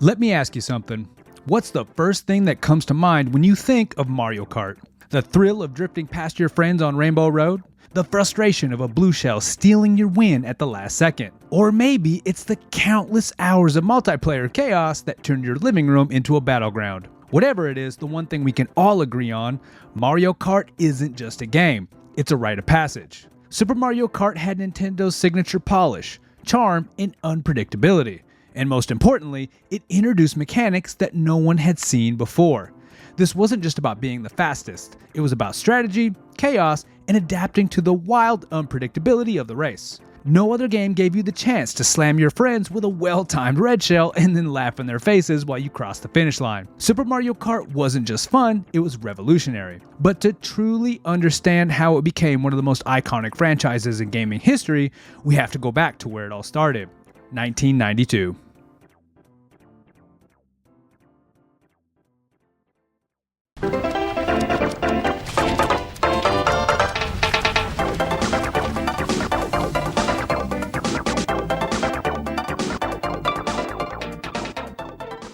Let me ask you something. What's the first thing that comes to mind when you think of Mario Kart? The thrill of drifting past your friends on Rainbow Road? The frustration of a blue shell stealing your win at the last second? Or maybe it's the countless hours of multiplayer chaos that turned your living room into a battleground. Whatever it is, the one thing we can all agree on, Mario Kart isn't just a game, it's a rite of passage. Super Mario Kart had Nintendo's signature polish, charm, and unpredictability. And most importantly, it introduced mechanics that no one had seen before. This wasn't just about being the fastest, it was about strategy, chaos, and adapting to the wild unpredictability of the race. No other game gave you the chance to slam your friends with a well-timed red shell and then laugh in their faces while you crossed the finish line. Super Mario Kart wasn't just fun, it was revolutionary. But to truly understand how it became one of the most iconic franchises in gaming history, we have to go back to where it all started. 1992.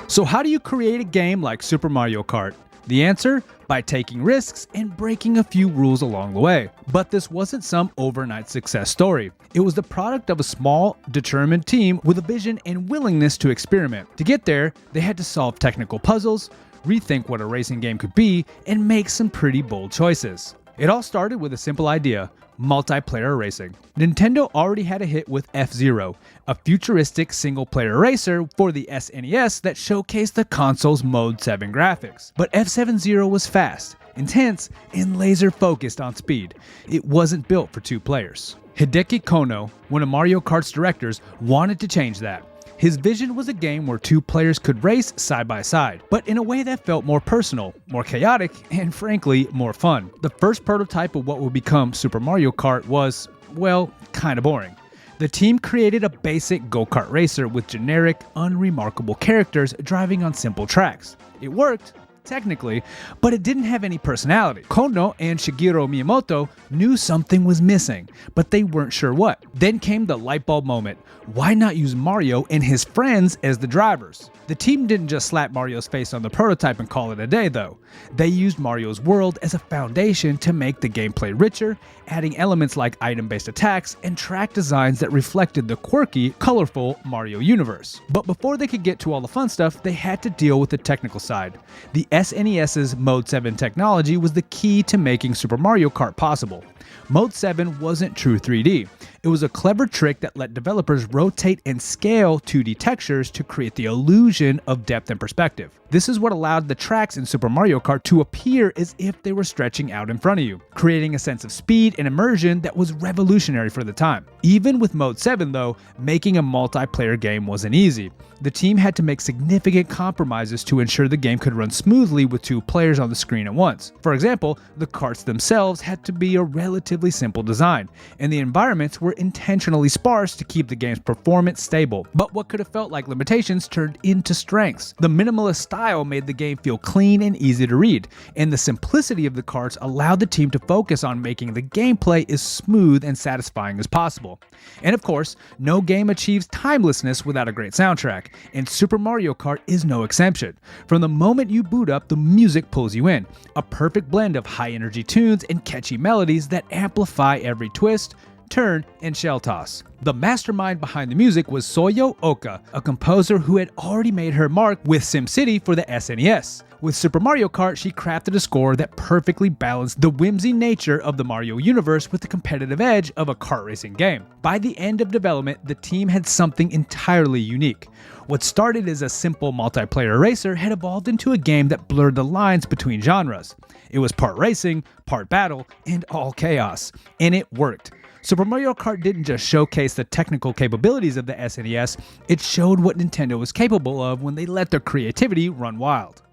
So how do you create a game like Super Mario Kart? The answer? By taking risks and breaking a few rules along the way. But this wasn't some overnight success story. It was the product of a small, determined team with a vision and willingness to experiment. To get there, they had to solve technical puzzles, rethink what a racing game could be, and make some pretty bold choices. It all started with a simple idea: multiplayer racing. Nintendo already had a hit with F-Zero, a futuristic single-player racer for the SNES that showcased the console's Mode 7 graphics. But F-Zero was fast, intense, and laser-focused on speed. It wasn't built for two players. Hideki Kono, one of Mario Kart's directors, wanted to change that. His vision was a game where two players could race side by side, but in a way that felt more personal, more chaotic, and frankly, more fun. The first prototype of what would become Super Mario Kart was, well, kinda boring. The team created a basic go-kart racer with generic, unremarkable characters driving on simple tracks. It worked, technically, but it didn't have any personality. Kono and Shigeru Miyamoto knew something was missing, but they weren't sure what. Then came the light bulb moment. Why not use Mario and his friends as the drivers? The team didn't just slap Mario's face on the prototype and call it a day though. They used Mario's world as a foundation to make the gameplay richer, adding elements like item-based attacks and track designs that reflected the quirky, colorful Mario universe. But before they could get to all the fun stuff, they had to deal with the technical side. The SNES's Mode 7 technology was the key to making Super Mario Kart possible. Mode 7 wasn't true 3D. It was a clever trick that let developers rotate and scale 2D textures to create the illusion of depth and perspective. This is what allowed the tracks in Super Mario Kart to appear as if they were stretching out in front of you, creating a sense of speed and immersion that was revolutionary for the time. Even with Mode 7 though, making a multiplayer game wasn't easy. The team had to make significant compromises to ensure the game could run smoothly with two players on the screen at once. For example, the karts themselves had to be a relatively simple design, and the environments were intentionally sparse to keep the game's performance stable. But what could have felt like limitations turned into strengths. The minimalist style made the game feel clean and easy to read, and the simplicity of the karts allowed the team to focus on making the gameplay as smooth and satisfying as possible. And of course, no game achieves timelessness without a great soundtrack, and Super Mario Kart is no exception. From the moment you boot up, the music pulls you in, a perfect blend of high-energy tunes and catchy melodies that amplify every twist, turn, and shell toss. The mastermind behind the music was Soyo Oka, a composer who had already made her mark with SimCity for the SNES. With Super Mario Kart, she crafted a score that perfectly balanced the whimsy nature of the Mario universe with the competitive edge of a kart racing game. By the end of development, the team had something entirely unique. What started as a simple multiplayer racer had evolved into a game that blurred the lines between genres. It was part racing, part battle, and all chaos. And it worked. Super Mario Kart didn't just showcase the technical capabilities of the SNES, it showed what Nintendo was capable of when they let their creativity run wild.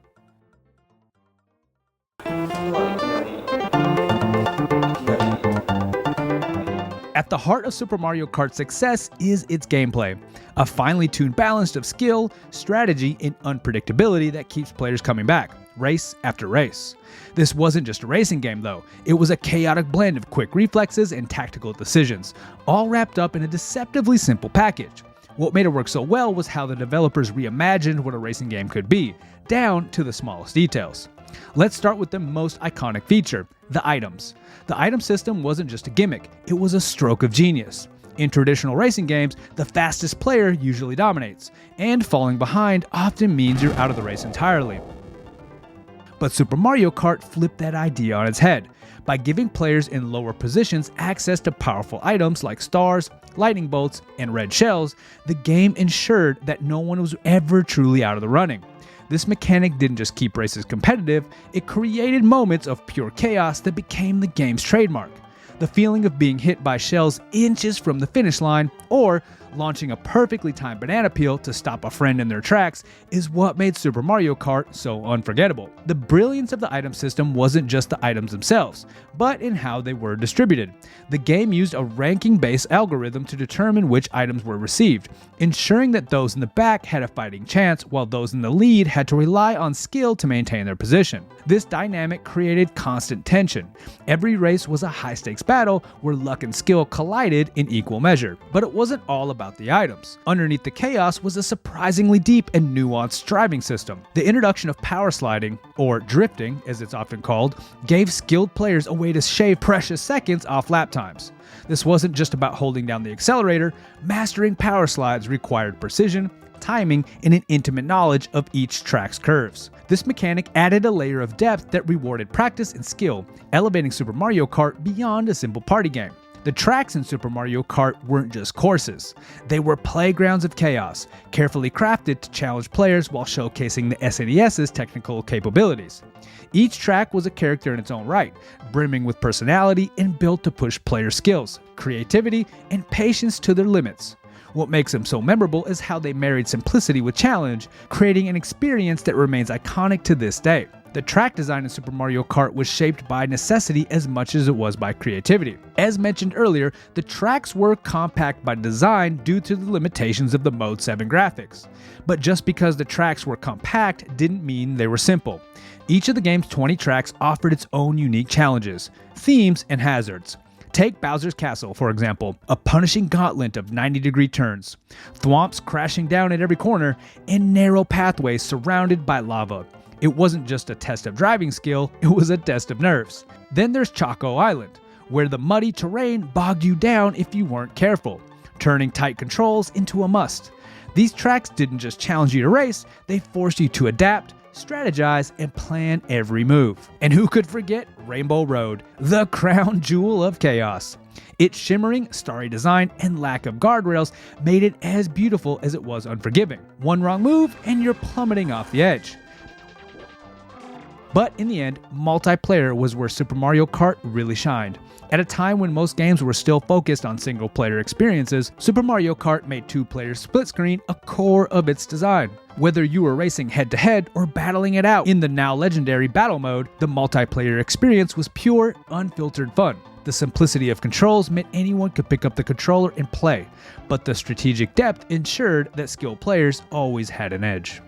At the heart of Super Mario Kart's success is its gameplay, a finely tuned balance of skill, strategy, and unpredictability that keeps players coming back, race after race. This wasn't just a racing game though, it was a chaotic blend of quick reflexes and tactical decisions, all wrapped up in a deceptively simple package. What made it work so well was how the developers reimagined what a racing game could be, down to the smallest details. Let's start with the most iconic feature, the items. The item system wasn't just a gimmick, it was a stroke of genius. In traditional racing games, the fastest player usually dominates, and falling behind often means you're out of the race entirely. But Super Mario Kart flipped that idea on its head by giving players in lower positions access to powerful items like stars, lightning bolts, and red shells. The game ensured that no one was ever truly out of the running. This mechanic didn't just keep races competitive, it created moments of pure chaos that became the game's trademark. The feeling of being hit by shells inches from the finish line, or launching a perfectly timed banana peel to stop a friend in their tracks, is what made Super Mario Kart so unforgettable. The brilliance of the item system wasn't just the items themselves, but in how they were distributed. The game used a ranking-based algorithm to determine which items were received, ensuring that those in the back had a fighting chance while those in the lead had to rely on skill to maintain their position. This dynamic created constant tension. Every race was a high-stakes battle where luck and skill collided in equal measure. But it wasn't all about the items. Underneath the chaos was a surprisingly deep and nuanced driving system. The introduction of power sliding, or drifting as it's often called, gave skilled players a way to shave precious seconds off lap times. This wasn't just about holding down the accelerator. Mastering power slides required precision, timing, and an intimate knowledge of each track's curves. This mechanic added a layer of depth that rewarded practice and skill, elevating Super Mario Kart beyond a simple party game. The tracks in Super Mario Kart weren't just courses. They were playgrounds of chaos, carefully crafted to challenge players while showcasing the SNES's technical capabilities. Each track was a character in its own right, brimming with personality and built to push player skills, creativity, and patience to their limits. What makes them so memorable is how they married simplicity with challenge, creating an experience that remains iconic to this day. The track design in Super Mario Kart was shaped by necessity as much as it was by creativity. As mentioned earlier, the tracks were compact by design due to the limitations of the Mode 7 graphics. But just because the tracks were compact didn't mean they were simple. Each of the game's 20 tracks offered its own unique challenges, themes, and hazards. Take Bowser's Castle, for example, a punishing gauntlet of 90-degree turns, thwomps crashing down at every corner, and narrow pathways surrounded by lava. It wasn't just a test of driving skill, it was a test of nerves. Then there's Choco Island, where the muddy terrain bogged you down if you weren't careful, turning tight controls into a must. These tracks didn't just challenge you to race, they forced you to adapt, strategize, and plan every move. And who could forget Rainbow Road, the crown jewel of chaos? Its shimmering, starry design and lack of guardrails made it as beautiful as it was unforgiving. One wrong move and you're plummeting off the edge. But in the end, multiplayer was where Super Mario Kart really shined. At a time when most games were still focused on single-player experiences, Super Mario Kart made two-player split-screen a core of its design. Whether you were racing head-to-head or battling it out in the now legendary Battle Mode, the multiplayer experience was pure, unfiltered fun. The simplicity of controls meant anyone could pick up the controller and play, but the strategic depth ensured that skilled players always had an edge.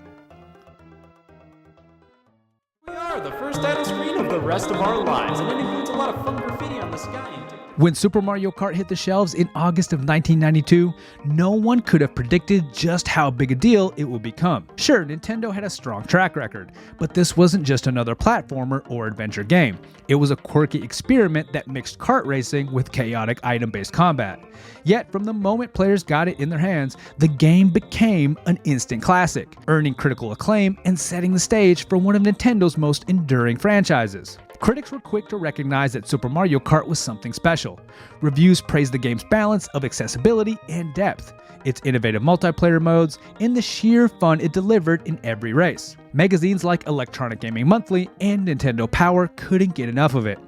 We are the first title screen of the rest of our lives, and it includes a lot of fun graffiti on the sky. When Super Mario Kart hit the shelves in August of 1992, no one could have predicted just how big a deal it would become. Sure, Nintendo had a strong track record, but this wasn't just another platformer or adventure game. It was a quirky experiment that mixed kart racing with chaotic item-based combat. Yet, from the moment players got it in their hands, the game became an instant classic, earning critical acclaim and setting the stage for one of Nintendo's most enduring franchises. Critics were quick to recognize that Super Mario Kart was something special. Reviews praised the game's balance of accessibility and depth, its innovative multiplayer modes, and the sheer fun it delivered in every race. Magazines like Electronic Gaming Monthly and Nintendo Power couldn't get enough of it,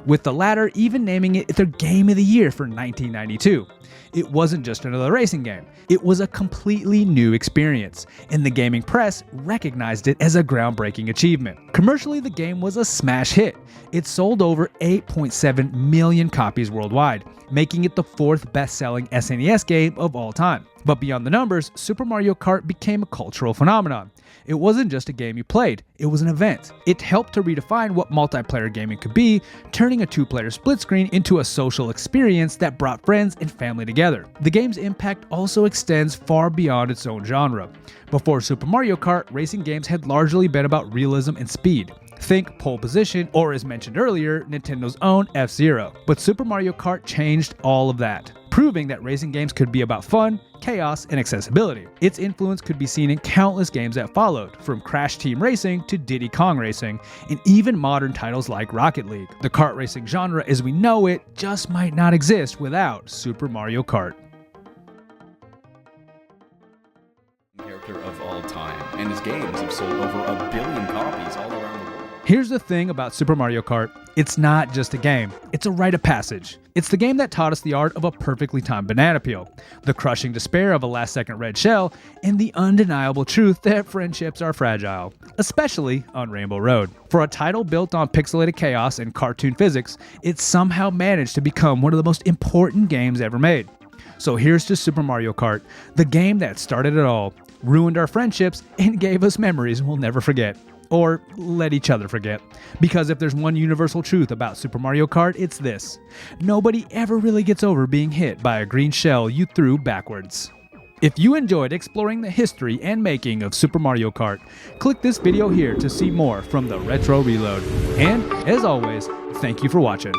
with the latter even naming it their Game of the Year for 1992. It wasn't just another racing game, it was a completely new experience, and the gaming press recognized it as a groundbreaking achievement. Commercially, the game was a smash hit. It sold over 8.7 million copies worldwide, making it the fourth best-selling SNES game of all time. But beyond the numbers, Super Mario Kart became a cultural phenomenon. It wasn't just a game you played, it was an event. It helped to redefine what multiplayer gaming could be, turning a two-player split screen into a social experience that brought friends and family together. The game's impact also extends far beyond its own genre. Before Super Mario Kart, racing games had largely been about realism and speed. Think pole position, or as mentioned earlier, Nintendo's own F-Zero. But Super Mario Kart changed all of that, proving that racing games could be about fun, chaos, and accessibility. Its influence could be seen in countless games that followed, from Crash Team Racing to Diddy Kong Racing, and even modern titles like Rocket League. The kart racing genre as we know it just might not exist without Super Mario Kart. Character of all time, and his games have sold over 1 billion copies all around the world. Here's the thing about Super Mario Kart, it's not just a game, it's a rite of passage. It's the game that taught us the art of a perfectly timed banana peel, the crushing despair of a last-second red shell, and the undeniable truth that friendships are fragile, especially on Rainbow Road. For a title built on pixelated chaos and cartoon physics, it somehow managed to become one of the most important games ever made. So here's to Super Mario Kart, the game that started it all, ruined our friendships, and gave us memories we'll never forget. Or let each other forget. Because if there's one universal truth about Super Mario Kart, it's this. Nobody ever really gets over being hit by a green shell you threw backwards. If you enjoyed exploring the history and making of Super Mario Kart, click this video here to see more from the Retro Reload. And, as always, thank you for watching.